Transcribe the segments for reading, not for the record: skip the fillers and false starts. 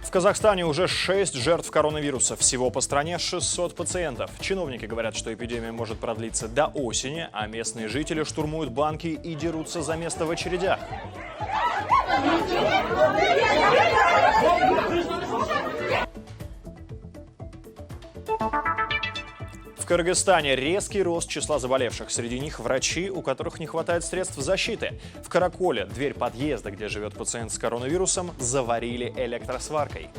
В Казахстане уже 6 жертв коронавируса. Всего по стране 600 пациентов. Чиновники говорят, что эпидемия может продлиться до осени, а местные жители штурмуют банки и дерутся за место в очередях. В Кыргызстане резкий рост числа заболевших. Среди них врачи, у которых не хватает средств защиты. В Караколе дверь подъезда, где живет пациент с коронавирусом, заварили электросваркой.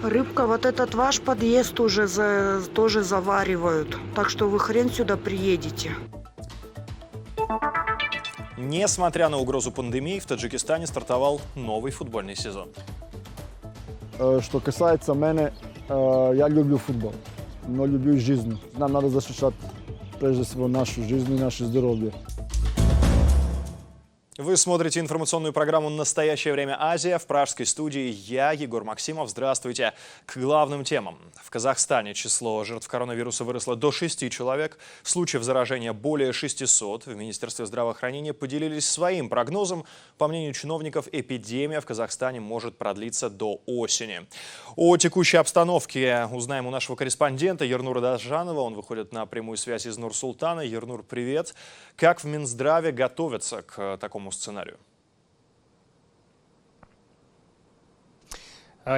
Рыбка, вот этот ваш подъезд уже тоже заваривают. Так что вы хрен сюда приедете. Несмотря на угрозу пандемии, в Таджикистане стартовал новый футбольный сезон. Что касается меня, я люблю футбол, но люблю жизнь. Нам надо защищать прежде всего нашу жизнь и наше здоровье. Вы смотрите информационную программу «Настоящее время. Азия». В пражской студии я, Егор Максимов. Здравствуйте. К главным темам. В Казахстане число жертв коронавируса выросло до 6 человек. Случаев заражения более 600. В Министерстве здравоохранения поделились своим прогнозом. По мнению чиновников, эпидемия в Казахстане может продлиться до осени. О текущей обстановке узнаем у нашего корреспондента Ернура Дажанова. Он выходит на прямую связь из Нур-Султана. Ернур, привет. Как в Минздраве готовятся к такому сценарию?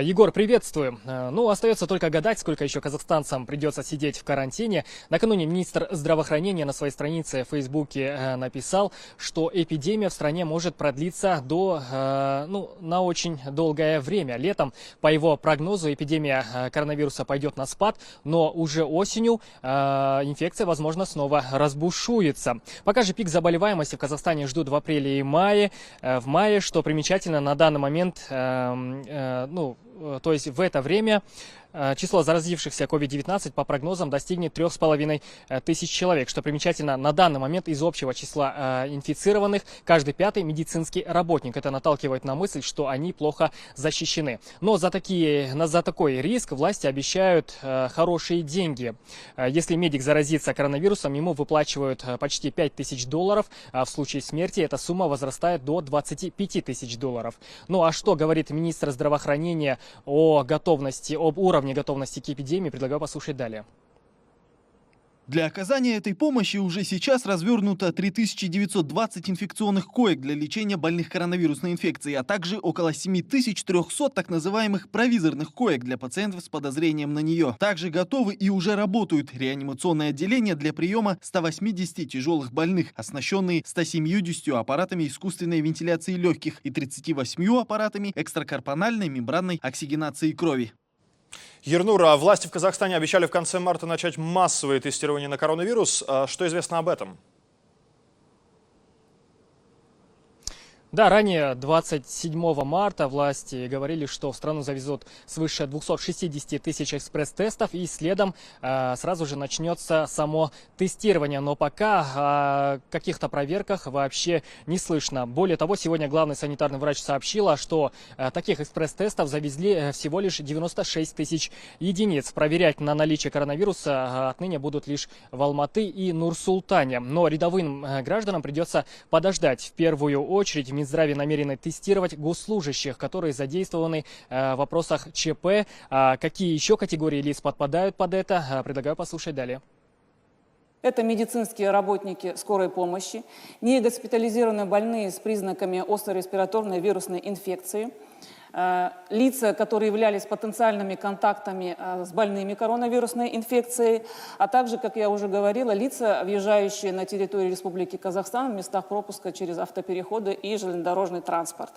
Егор, приветствую. Ну, остается только гадать, сколько еще казахстанцам придется сидеть в карантине. Накануне министр здравоохранения на своей странице в Фейсбуке написал, что эпидемия в стране может продлиться на очень долгое время. Летом, по его прогнозу, эпидемия коронавируса пойдет на спад, но уже осенью инфекция, возможно, снова разбушуется. Пока же пик заболеваемости в Казахстане ждут в апреле и мае. В мае, что примечательно, на данный момент, то есть в это время число заразившихся COVID-19 по прогнозам достигнет 3500 человек. Что примечательно, на данный момент из общего числа инфицированных каждый пятый медицинский работник. Это наталкивает на мысль, что они плохо защищены. Но за такой риск власти обещают хорошие деньги. Если медик заразится коронавирусом, ему выплачивают почти $5000, а в случае смерти эта сумма возрастает до $25000. Ну а что говорит министр здравоохранения об уровне готовности к эпидемии, предлагаю послушать далее. Для оказания этой помощи уже сейчас развернуто 3920 инфекционных коек для лечения больных коронавирусной инфекцией, а также около 7300 так называемых провизорных коек для пациентов с подозрением на нее. Также готовы и уже работают реанимационные отделения для приема 180 тяжелых больных, оснащенные 170 аппаратами искусственной вентиляции легких и 38 аппаратами экстракорпональной мембранной оксигенации крови. Ернур, а власти в Казахстане обещали в конце марта начать массовое тестирование на коронавирус. Что известно об этом? Да, ранее 27 марта власти говорили, что в страну завезут свыше 260 тысяч экспресс-тестов, и следом сразу же начнется само тестирование. Но пока о каких-то проверках вообще не слышно. Более того, сегодня главный санитарный врач сообщила, что таких экспресс-тестов завезли всего лишь 96 тысяч единиц. Проверять на наличие коронавируса отныне будут лишь в Алматы и Нур-Султане. Но рядовым гражданам придется подождать. В первую очередь в Минздраве намерены тестировать госслужащих, которые задействованы в вопросах ЧП. Какие еще категории лиц подпадают под это, предлагаю послушать далее. Это медицинские работники скорой помощи, негоспитализированные больные с признаками острой респираторной вирусной инфекции, лица, которые являлись потенциальными контактами с больными коронавирусной инфекцией, а также, как я уже говорила, лица, въезжающие на территорию Республики Казахстан в местах пропуска через автопереходы и железнодорожный транспорт.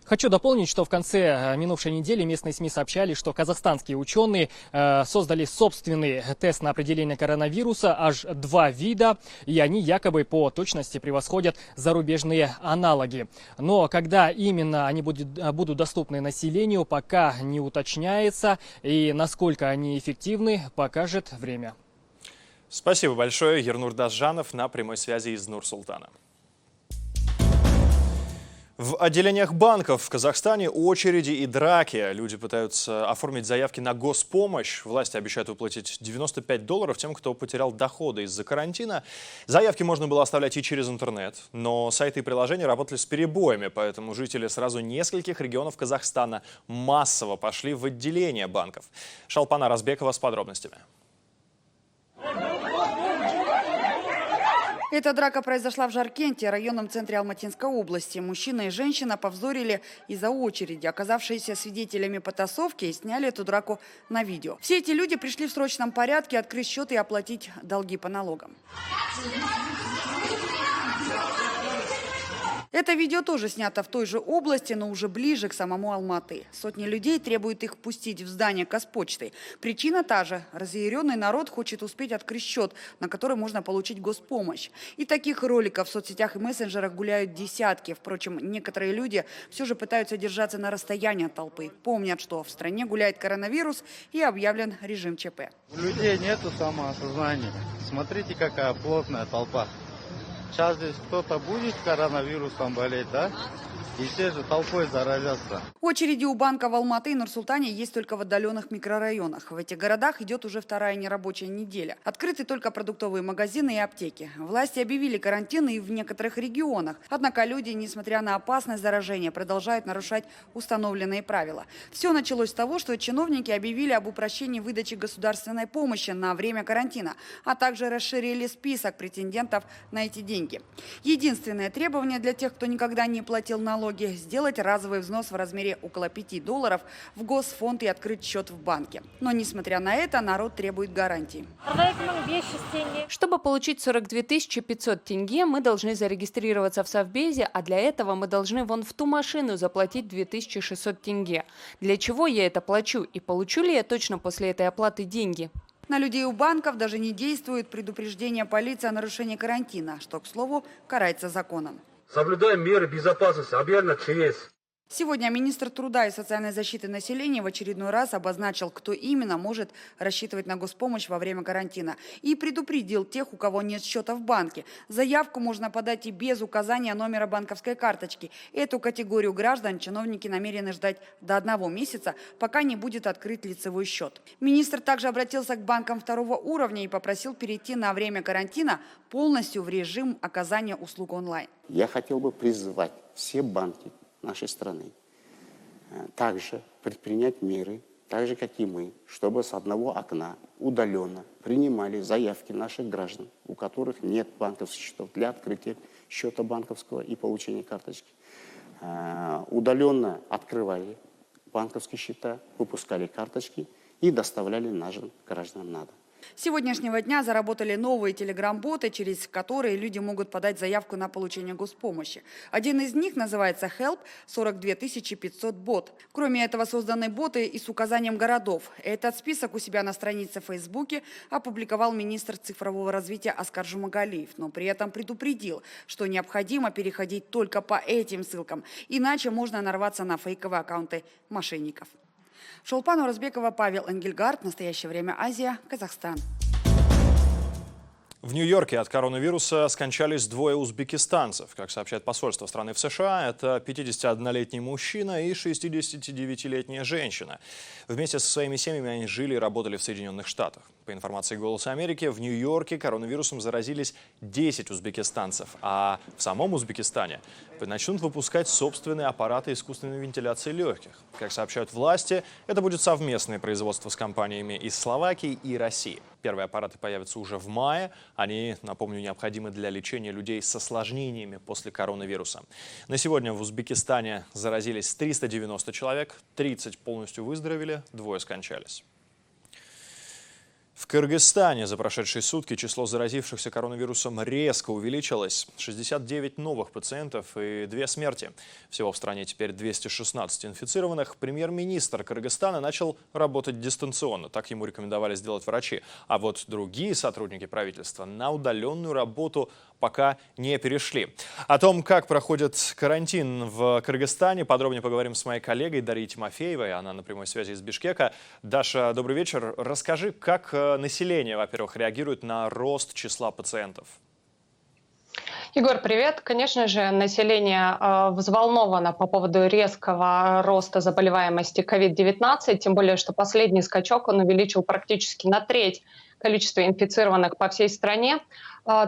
Хочу дополнить, что в конце минувшей недели местные СМИ сообщали, что казахстанские ученые создали собственный тест на определение коронавируса, аж 2 вида, и они якобы по точности превосходят зарубежные аналоги. Но когда именно они будут доступны населению, пока не уточняется, и насколько они эффективны, покажет время. Спасибо большое. Ернур Дажанов на прямой связи из Нур-Султана. В отделениях банков в Казахстане очереди и драки. Люди пытаются оформить заявки на госпомощь. Власти обещают выплатить $95 тем, кто потерял доходы из-за карантина. Заявки можно было оставлять и через интернет, но сайты и приложения работали с перебоями, поэтому жители сразу нескольких регионов Казахстана массово пошли в отделения банков. Шолпан Оразбекова с подробностями. Эта драка произошла в Жаркенте, районном центре Алматинской области. Мужчина и женщина повздорили из-за очереди. Оказавшиеся свидетелями потасовки сняли эту драку на видео. Все эти люди пришли в срочном порядке открыть счет и оплатить долги по налогам. Это видео тоже снято в той же области, но уже ближе к самому Алматы. Сотни людей требуют их впустить в здание Казпочты. Причина та же. Разъяренный народ хочет успеть открыть счет, на который можно получить госпомощь. И таких роликов в соцсетях и мессенджерах гуляют десятки. Впрочем, некоторые люди все же пытаются держаться на расстоянии от толпы. Помнят, что в стране гуляет коронавирус и объявлен режим ЧП. У людей нету самоосознания. Смотрите, какая плотная толпа. Сейчас здесь кто-то будет коронавирусом болеть, да? И все же толпой заразятся. Очереди у банка в Алматы и Нур-Султане есть только в отдаленных микрорайонах. В этих городах идет уже вторая нерабочая неделя. Открыты только продуктовые магазины и аптеки. Власти объявили карантин и в некоторых регионах. Однако люди, несмотря на опасность заражения, продолжают нарушать установленные правила. Все началось с того, что чиновники объявили об упрощении выдачи государственной помощи на время карантина, а также расширили список претендентов на эти деньги. Единственное требование для тех, кто никогда не платил налоги, сделать разовый взнос в размере около $5 в госфонд и открыть счет в банке. Но, несмотря на это, народ требует гарантий. Чтобы получить 42 500 тенге, мы должны зарегистрироваться в Совбезе, а для этого мы должны вон в ту машину заплатить 2600 тенге. Для чего я это плачу и получу ли я точно после этой оплаты деньги? На людей у банков даже не действует предупреждение полиции о нарушении карантина, что, к слову, карается законом. Соблюдаем меры безопасности, объявлено ЧС. Сегодня министр труда и социальной защиты населения в очередной раз обозначил, кто именно может рассчитывать на госпомощь во время карантина. И предупредил тех, у кого нет счета в банке. Заявку можно подать и без указания номера банковской карточки. Эту категорию граждан чиновники намерены ждать до 1 месяца, пока не будет открыт лицевой счет. Министр также обратился к банкам второго уровня и попросил перейти на время карантина полностью в режим оказания услуг онлайн. Я хотел бы призвать все банки нашей страны также предпринять меры, так же, как и мы, чтобы с одного окна удаленно принимали заявки наших граждан, у которых нет банковских счетов, для открытия счета банковского и получения карточки. Удаленно открывали банковские счета, выпускали карточки и доставляли нашим гражданам на дом. С сегодняшнего дня заработали новые телеграм-боты, через которые люди могут подать заявку на получение госпомощи. Один из них называется Help 42 500 бот. Кроме этого, созданы боты и с указанием городов. Этот список у себя на странице в Фейсбуке опубликовал министр цифрового развития Аскар Жумагалиев, но при этом предупредил, что необходимо переходить только по этим ссылкам, иначе можно нарваться на фейковые аккаунты мошенников. Шолпан Оразбекова, Павел Энгельгард. Настоящее время. Азия. Казахстан. В Нью-Йорке от коронавируса скончались 2 узбекистанцев. Как сообщает посольство страны в США, это 51-летний мужчина и 69-летняя женщина. Вместе со своими семьями они жили и работали в Соединенных Штатах. По информации «Голоса Америки», в Нью-Йорке коронавирусом заразились 10 узбекистанцев, а в самом Узбекистане начнут выпускать собственные аппараты искусственной вентиляции легких. Как сообщают власти, это будет совместное производство с компаниями из Словакии и России. Первые аппараты появятся уже в мае. Они, напомню, необходимы для лечения людей с осложнениями после коронавируса. На сегодня в Узбекистане заразились 390 человек, 30 полностью выздоровели, 2 скончались. В Кыргызстане за прошедшие сутки число заразившихся коронавирусом резко увеличилось. 69 новых пациентов и 2 смерти. Всего в стране теперь 216 инфицированных. Премьер-министр Кыргызстана начал работать дистанционно. Так ему рекомендовали сделать врачи. А вот другие сотрудники правительства на удаленную работу пока не перешли. О том, как проходит карантин в Кыргызстане, подробнее поговорим с моей коллегой Дарьей Тимофеевой. Она на прямой связи из Бишкека. Даша, добрый вечер. Расскажи, как население, во-первых, реагирует на рост числа пациентов? Егор, привет. Конечно же, население взволновано по поводу резкого роста заболеваемости COVID-19, тем более, что последний скачок он увеличил практически на треть количество инфицированных по всей стране.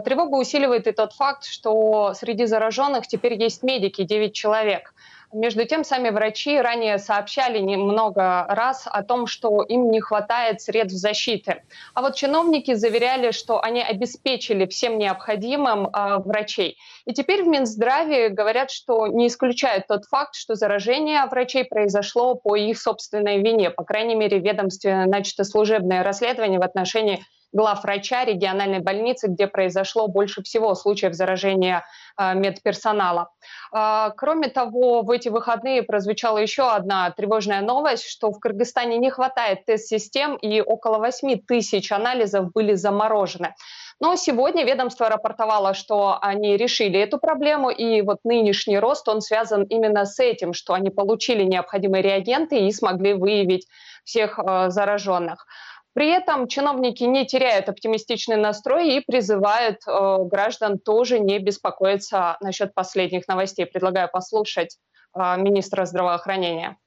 Тревогу усиливает и тот факт, что среди зараженных теперь есть медики, 9 человек. Между тем, сами врачи ранее сообщали много раз о том, что им не хватает средств защиты. А вот чиновники заверяли, что они обеспечили всем необходимым врачей. И теперь в Минздраве говорят, что не исключают тот факт, что заражение врачей произошло по их собственной вине. По крайней мере, в ведомстве начато служебное расследование в отношении главврача региональной больницы, где произошло больше всего случаев заражения медперсонала. Кроме того, в эти выходные прозвучала еще одна тревожная новость, что в Кыргызстане не хватает тест-систем и около 8 тысяч анализов были заморожены. Но сегодня ведомство рапортовало, что они решили эту проблему, и вот нынешний рост, он связан именно с этим, что они получили необходимые реагенты и смогли выявить всех зараженных. При этом чиновники не теряют оптимистичный настрой и призывают граждан тоже не беспокоиться насчет последних новостей. Предлагаю послушать министра здравоохранения.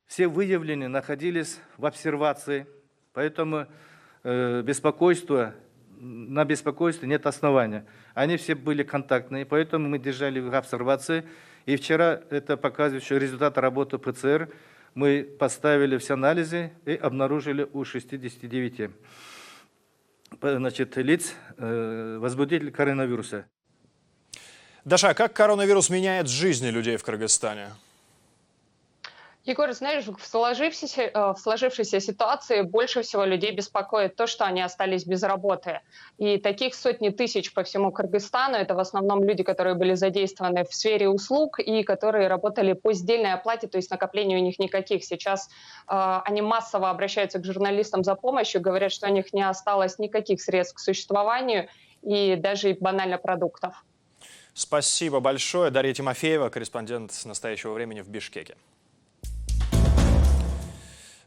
Все выявленные находились в обсервации, поэтому на беспокойство нет основания. Они все были контактные, поэтому мы держали в обсервации. И вчера это показывает, что результат работы ПЦР мы поставили все анализы и обнаружили у 69 лиц возбудителей коронавируса. Даша, как коронавирус меняет жизни людей в Кыргызстане? Егор, знаешь, в сложившейся ситуации больше всего людей беспокоит то, что они остались без работы. И таких сотни тысяч по всему Кыргызстану. Это в основном люди, которые были задействованы в сфере услуг и которые работали по сдельной оплате, то есть накоплений у них никаких. Сейчас они массово обращаются к журналистам за помощью, говорят, что у них не осталось никаких средств к существованию и даже банально продуктов. Спасибо большое. Дарья Тимофеева, корреспондент «Настоящего времени» в Бишкеке.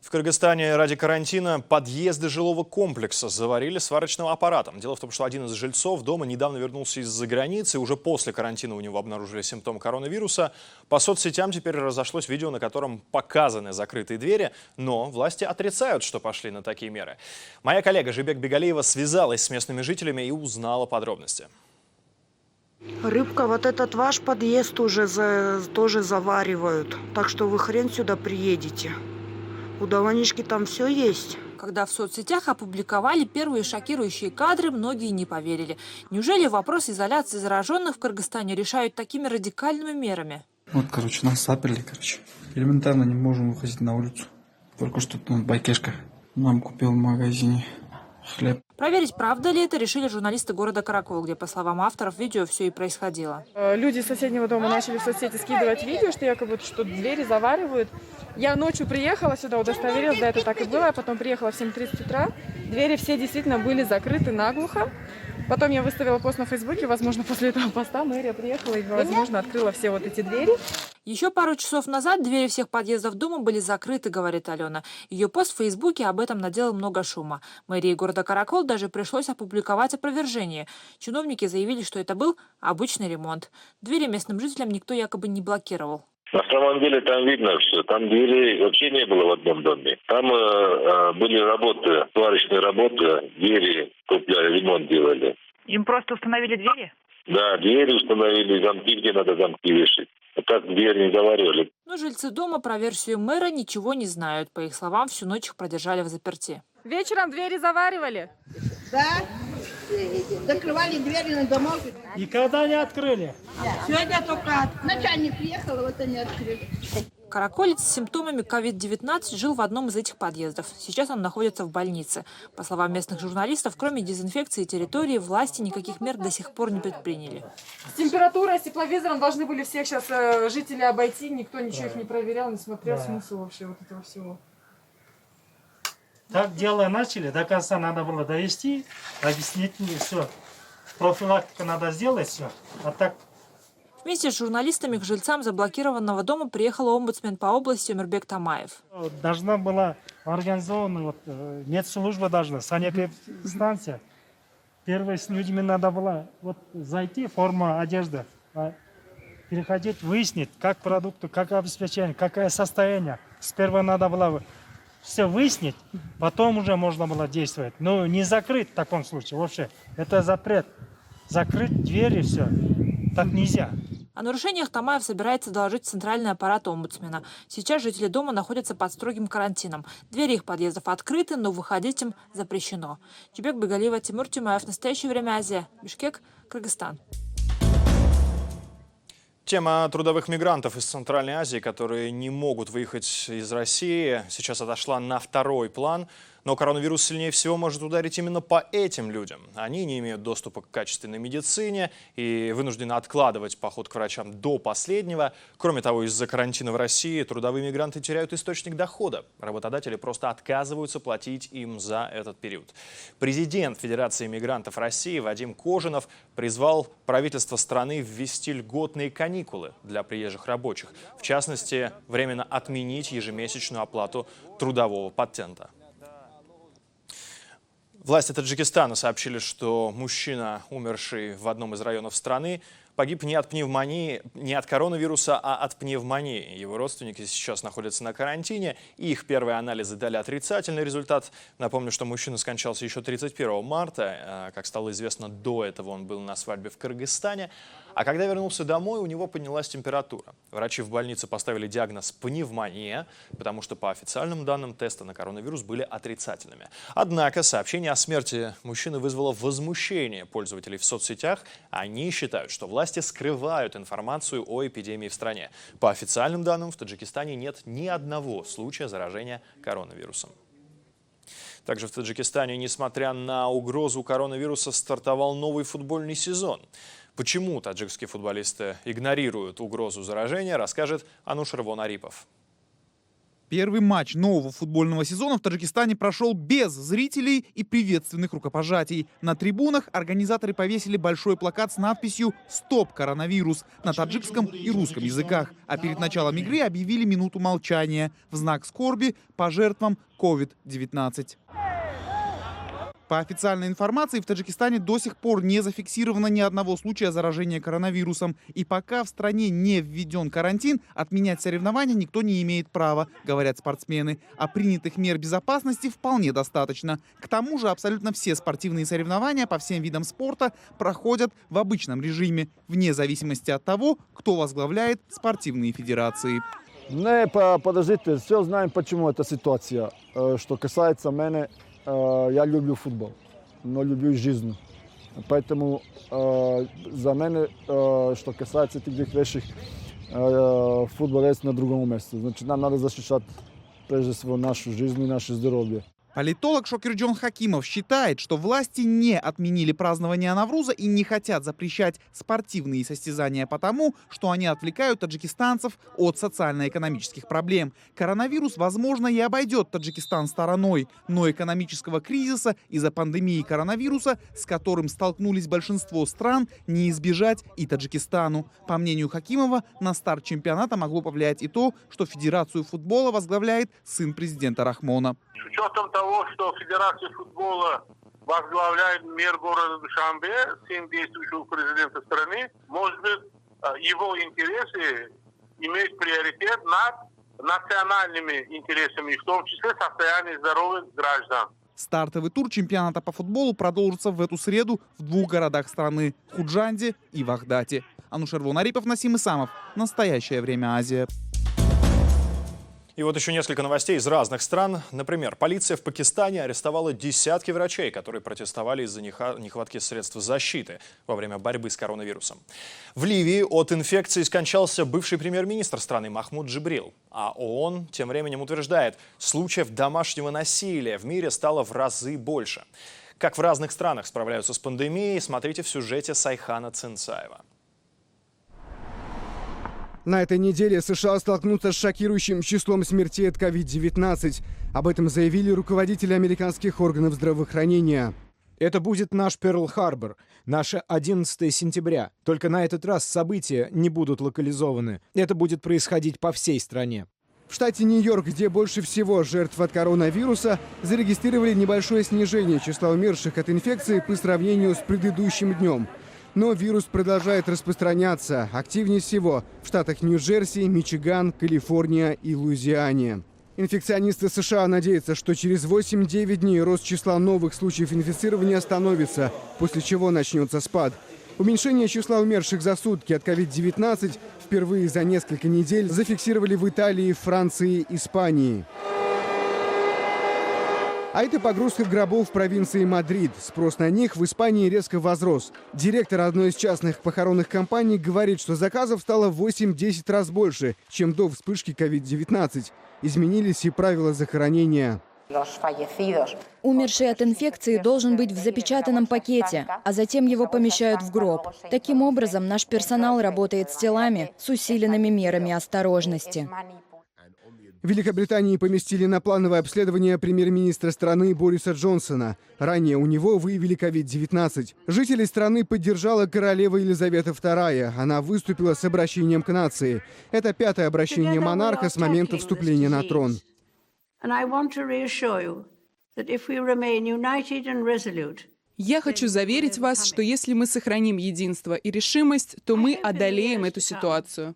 В Кыргызстане ради карантина подъезды жилого комплекса заварили сварочным аппаратом. Дело в том, что один из жильцов дома недавно вернулся из-за границы. Уже после карантина у него обнаружили симптомы коронавируса. По соцсетям теперь разошлось видео, на котором показаны закрытые двери. Но власти отрицают, что пошли на такие меры. Моя коллега Жибек Бегалиева связалась с местными жителями и узнала подробности. Рыбка, вот этот ваш подъезд уже тоже заваривают. Так что вы хрен сюда приедете. У Даванишки там все есть. Когда в соцсетях опубликовали первые шокирующие кадры, многие не поверили. Неужели вопрос изоляции зараженных в Кыргызстане решают такими радикальными мерами? Вот, нас заперли, Элементарно не можем выходить на улицу. Только что тут Байкешка нам купил в магазине хлеб. Проверить, правда ли это, решили журналисты города Каракол, где, по словам авторов видео, все и происходило. Люди из соседнего дома начали в соцсети скидывать видео, что якобы что двери заваривают. Я ночью приехала сюда, удостоверилась, да, это так и было. Я потом приехала в 7:30 утра. Двери все действительно были закрыты наглухо. Потом я выставила пост на Фейсбуке, возможно, после этого поста мэрия приехала и, возможно, открыла все вот эти двери. Еще пару часов назад двери всех подъездов дома были закрыты, говорит Алена. Ее пост в Фейсбуке об этом наделал много шума. Мэрии города Каракол даже пришлось опубликовать опровержение. Чиновники заявили, что это был обычный ремонт. Двери местным жителям никто якобы не блокировал. На самом деле там видно все. Там дверей вообще не было в одном доме. Там были работы, сварочные работы, двери купляли, ремонт делали. Им просто установили двери? Да, двери установили, замки, где надо замки вешать. А так двери не заваривали. Но жильцы дома про версию мэра ничего не знают. По их словам, всю ночь их продержали в заперти. Вечером двери заваривали? Да. Закрывали двери на домов. Никогда не открыли. Сегодня только начальник приехал, вот они открыли. Караколец с симптомами COVID-19 жил в одном из этих подъездов. Сейчас он находится в больнице. По словам местных журналистов, кроме дезинфекции территории, власти никаких мер до сих пор не предприняли. С температурой, с тепловизором должны были всех сейчас жители обойти. Никто ничего их не проверял, не смотрел смысл вообще вот этого всего. Так дело начали, до конца надо было довести, объяснить мне все. Профилактика надо сделать, все. А так... Вместе с журналистами к жильцам заблокированного дома приехал омбудсмен по области Умирбек Тамаев. Должна была организована медслужба, санэпидстанция. Первое, с людьми надо было вот зайти, форма одежды, переходить, выяснить, как продукты, как обеспечение, какое состояние. Сперва надо было все выяснить, потом уже можно было действовать. Но не закрыть в таком случае вообще. Это запрет. Закрыть двери, все. Так нельзя. О нарушениях Тамаев собирается доложить в центральный аппарат омбудсмена. Сейчас жители дома находятся под строгим карантином. Двери их подъездов открыты, но выходить им запрещено. Чебек Бегалиева, Тимур Тюмаев. В настоящее время Азия. Бишкек, Кыргызстан. Тема трудовых мигрантов из Центральной Азии, которые не могут выехать из России, сейчас отошла на второй план. Но коронавирус сильнее всего может ударить именно по этим людям. Они не имеют доступа к качественной медицине и вынуждены откладывать поход к врачам до последнего. Кроме того, из-за карантина в России трудовые мигранты теряют источник дохода. Работодатели просто отказываются платить им за этот период. Президент Федерации мигрантов России Вадим Кожинов призвал правительство страны ввести льготные каникулы для приезжих рабочих. В частности, временно отменить ежемесячную оплату трудового патента. Власти Таджикистана сообщили, что мужчина, умерший в одном из районов страны, погиб не от пневмонии, не от коронавируса, а от пневмонии. Его родственники сейчас находятся на карантине. Их первые анализы дали отрицательный результат. Напомню, что мужчина скончался еще 31 марта. Как стало известно, до этого он был на свадьбе в Кыргызстане. А когда вернулся домой, у него поднялась температура. Врачи в больнице поставили диагноз пневмония, потому что по официальным данным тесты на коронавирус были отрицательными. Однако сообщение о смерти мужчины вызвало возмущение пользователей в соцсетях. Они считают, что власти скрывают информацию о эпидемии в стране. По официальным данным, в Таджикистане нет ни одного случая заражения коронавирусом. Также в Таджикистане, несмотря на угрозу коронавируса, стартовал новый футбольный сезон. Почему таджикские футболисты игнорируют угрозу заражения, расскажет Ануш Арипов. Первый матч нового футбольного сезона в Таджикистане прошел без зрителей и приветственных рукопожатий. На трибунах организаторы повесили большой плакат с надписью «Стоп, коронавирус» на таджикском и русском языках. А перед началом игры объявили минуту молчания в знак скорби по жертвам COVID-19. По официальной информации, в Таджикистане до сих пор не зафиксировано ни одного случая заражения коронавирусом. И пока в стране не введен карантин, отменять соревнования никто не имеет права, говорят спортсмены. А принятых мер безопасности вполне достаточно. К тому же абсолютно все спортивные соревнования по всем видам спорта проходят в обычном режиме, вне зависимости от того, кто возглавляет спортивные федерации. Не, подождите, все знаем, почему эта ситуация. Что касается меня, я люблю футбол, но люблю жизнь. Поэтому за меня, что касается этих двух вещей, футбол есть на другом месте. Значит, нам надо защищать прежде всего нашу жизнь и наше здоровье. Политолог Шокирджон Хакимов считает, что власти не отменили празднование Навруза и не хотят запрещать спортивные состязания потому, что они отвлекают таджикистанцев от социально-экономических проблем. Коронавирус, возможно, и обойдет Таджикистан стороной, но экономического кризиса из-за пандемии коронавируса, с которым столкнулись большинство стран, не избежать и Таджикистану. По мнению Хакимова, на старт чемпионата могло повлиять и то, что Федерацию футбола возглавляет сын президента Рахмона. С учетом того, что Федерация футбола возглавляет мэр города Душанбе, сын действующего президента страны, может быть, его интересы имеют приоритет над национальными интересами, в том числе состояние здоровья граждан. Стартовый тур чемпионата по футболу продолжится в эту среду в двух городах страны – Худжанде и Вахдате. Ануш Арипов, Насим Исамов. Настоящее время Азия. И вот еще несколько новостей из разных стран. Например, полиция в Пакистане арестовала десятки врачей, которые протестовали из-за нехватки средств защиты во время борьбы с коронавирусом. В Ливии от инфекции скончался бывший премьер-министр страны Махмуд Джибрил. А ООН тем временем утверждает, случаев домашнего насилия в мире стало в разы больше. Как в разных странах справляются с пандемией, смотрите в сюжете Сайхана Цинцаева. На этой неделе США столкнутся с шокирующим числом смертей от COVID-19. Об этом заявили руководители американских органов здравоохранения. Это будет наш Перл-Харбор, наше 11 сентября. Только на этот раз события не будут локализованы. Это будет происходить по всей стране. В штате Нью-Йорк, где больше всего жертв от коронавируса, зарегистрировали небольшое снижение числа умерших от инфекции по сравнению с предыдущим днем. Но вирус продолжает распространяться. Активнее всего в штатах Нью-Джерси, Мичиган, Калифорния и Луизиане. Инфекционисты США надеются, что через 8-9 дней рост числа новых случаев инфицирования остановится, после чего начнется спад. Уменьшение числа умерших за сутки от COVID-19 впервые за несколько недель зафиксировали в Италии, Франции, Испании. А это погрузка гробов в провинции Мадрид. Спрос на них в Испании резко возрос. Директор одной из частных похоронных компаний говорит, что заказов стало в 8-10 раз больше, чем до вспышки COVID-19. Изменились и правила захоронения. Умерший от инфекции должен быть в запечатанном пакете, а затем его помещают в гроб. Таким образом, наш персонал работает с телами с усиленными мерами осторожности. В Великобритании поместили на плановое обследование премьер-министра страны Бориса Джонсона. Ранее у него выявили COVID-19. Жителей страны поддержала королева Елизавета II. Она выступила с обращением к нации. Это 5-е обращение монарха с момента вступления на трон. Я хочу заверить вас, что если мы сохраним единство и решимость, то мы одолеем эту ситуацию.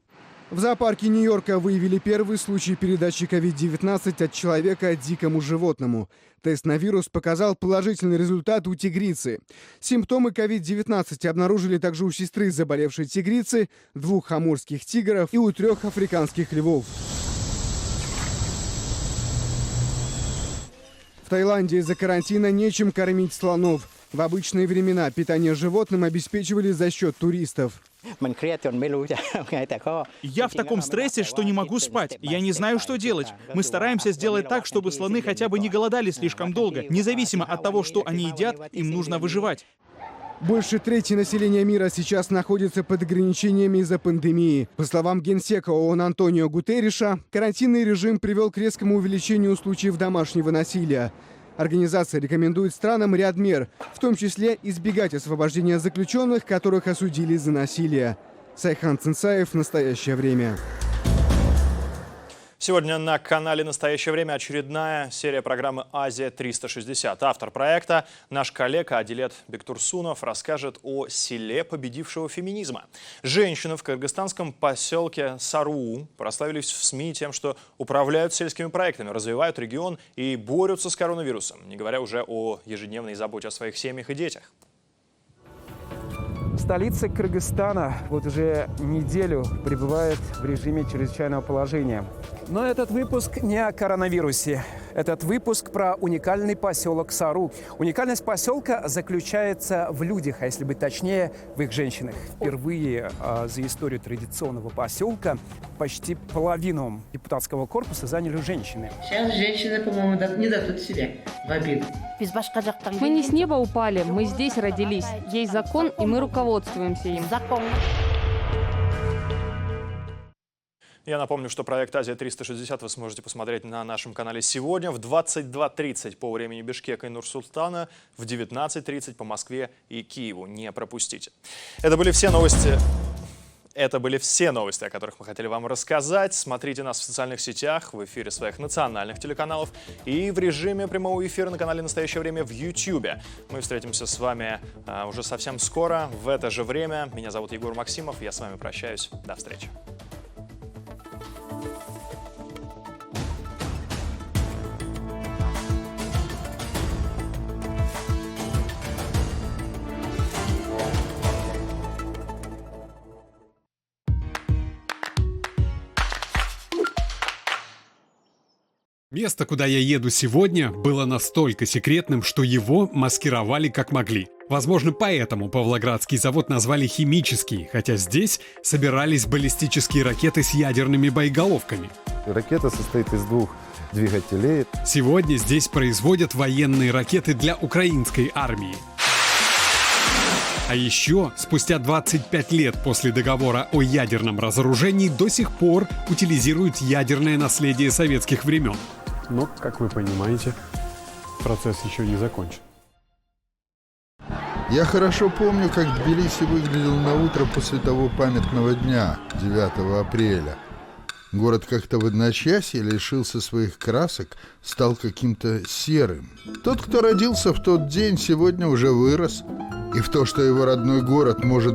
В зоопарке Нью-Йорка выявили первый случай передачи COVID-19 от человека дикому животному. Тест на вирус показал положительный результат у тигрицы. Симптомы COVID-19 обнаружили также у сестры заболевшей тигрицы, 2 амурских тигров и у 3 африканских львов. В Таиланде из-за карантина нечем кормить слонов. В обычные времена питание животным обеспечивали за счет туристов. Я в таком стрессе, что не могу спать. Я не знаю, что делать. Мы стараемся сделать так, чтобы слоны хотя бы не голодали слишком долго. Независимо от того, что они едят, им нужно выживать. Больше трети населения мира сейчас находится под ограничениями из-за пандемии. По словам генсека ООН Антонио Гутерриша, карантинный режим привел к резкому увеличению случаев домашнего насилия. Организация рекомендует странам ряд мер, в том числе избегать освобождения заключенных, которых осудили за насилие. Сайхан Цинцаев, «Настоящее время». Сегодня на канале «Настоящее время» очередная серия программы «Азия-360». Автор проекта, наш коллега Адилет Бектурсунов, расскажет о селе победившего феминизма. Женщины в кыргызстанском поселке Саруу прославились в СМИ тем, что управляют сельскими проектами, развивают регион и борются с коронавирусом, не говоря уже о ежедневной заботе о своих семьях и детях. Столица Кыргызстана вот уже неделю пребывает в режиме чрезвычайного положения. Но этот выпуск не о коронавирусе. Этот выпуск про уникальный поселок Сару. Уникальность поселка заключается в людях, а если быть точнее, в их женщинах. Впервые за историю традиционного поселка почти половину депутатского корпуса заняли женщины. Сейчас женщины, по-моему, не дадут себе в обиду. Мы не с неба упали, мы здесь родились. Есть закон, и мы руководствуемся им. Я напомню, что проект «Азия-360» вы сможете посмотреть на нашем канале сегодня в 22:30 по времени Бишкека и Нур-Султана, в 19:30 по Москве и Киеву. Не пропустите. Это были все новости, о которых мы хотели вам рассказать. Смотрите нас в социальных сетях, в эфире своих национальных телеканалов и в режиме прямого эфира на канале «Настоящее время» в YouTube. Мы встретимся с вами уже совсем скоро, в это же время. Меня зовут Егор Максимов, я с вами прощаюсь. До встречи. Место, куда я еду сегодня, было настолько секретным, что его маскировали как могли. Возможно, поэтому Павлоградский завод назвали химический, хотя здесь собирались баллистические ракеты с ядерными боеголовками. Ракета состоит из 2 двигателей. Сегодня здесь производят военные ракеты для украинской армии. А еще, спустя 25 лет после договора о ядерном разоружении, до сих пор утилизируют ядерное наследие советских времен. Но, как вы понимаете, процесс еще не закончен. Я хорошо помню, как Тбилиси выглядел на утро после того памятного дня, 9 апреля. Город как-то в одночасье лишился своих красок, стал каким-то серым. Тот, кто родился в тот день, сегодня уже вырос. И в то, что его родной город может